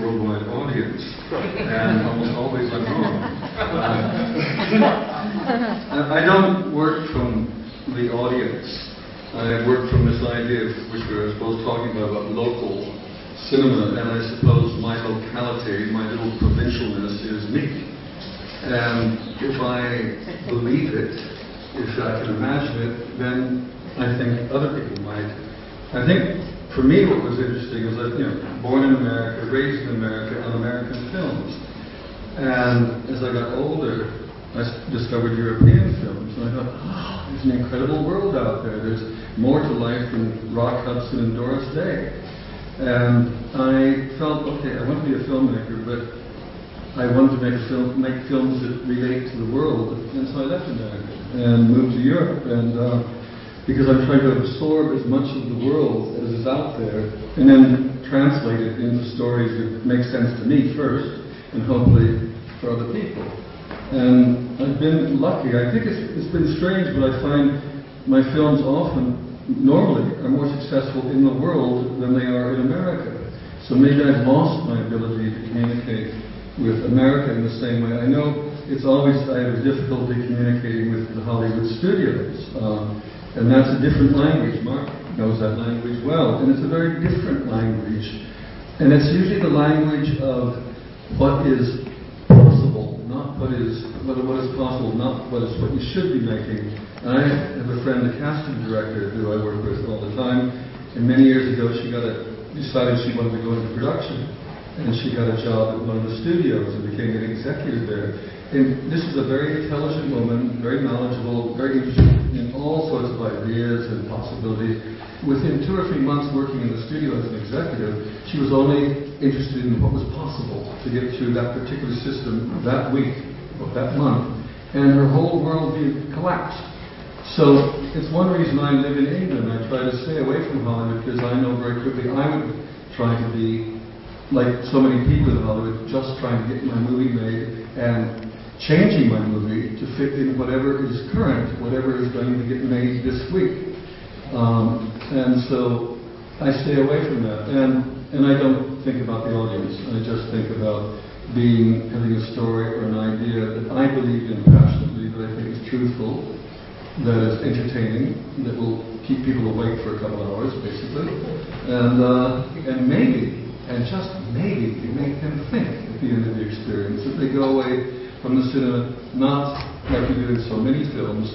worldwide audience, and almost always I'm wrong. I don't work from the audience. I work from this idea, which we were both talking about local cinema, and I suppose my locality, my little provincialness is me. And if I believe it, if I can imagine it, then I think other people might. I think for me what was interesting is that, born in America, raised in America, on American films. And as I got older, I discovered European films, and I thought, there's an incredible world out there. There's more to life than Rock Hudson and Doris Day. And I felt, okay, I want to be a filmmaker, but I wanted to make films that relate to the world. And so I left America and moved to Europe, and because I'm trying to absorb as much of the world as is out there, and then translate it into stories that make sense to me first, and hopefully for other people. And I've been lucky. I think it's been strange, but I find my films often, normally, are more successful in the world than they are in America. So maybe I've lost my ability to communicate with America in the same way. I know I have difficulty communicating with the Hollywood studios, and that's a different language. Mark knows that language well, and it's a very different language. And it's usually the language of what is possible, not what is possible, not what you should be making. And I have a friend, a casting director, who I work with all the time, and many years ago she decided she wanted to go into production. And she got a job at one of the studios and became an executive there. And this is a very intelligent woman, very knowledgeable, very interested in all sorts of ideas and possibilities. Within 2 or 3 months working in the studio as an executive, she was only interested in what was possible to get through that particular system that week or that month. And her whole worldview collapsed. So it's one reason I live in England. I try to stay away from Hollywood because I know very quickly I would try to be like so many people in Hollywood, just trying to get my movie made and changing my movie to fit in whatever is current, whatever is going to get made this week. And so I stay away from that. And I don't think about the audience. I just think about having a story or an idea that I believe in passionately, that I think is truthful, that is entertaining, that will keep people awake for a couple of hours, basically. And maybe, and just maybe, you make them think at the end of the experience, that they go away from the cinema not like you do in so many films,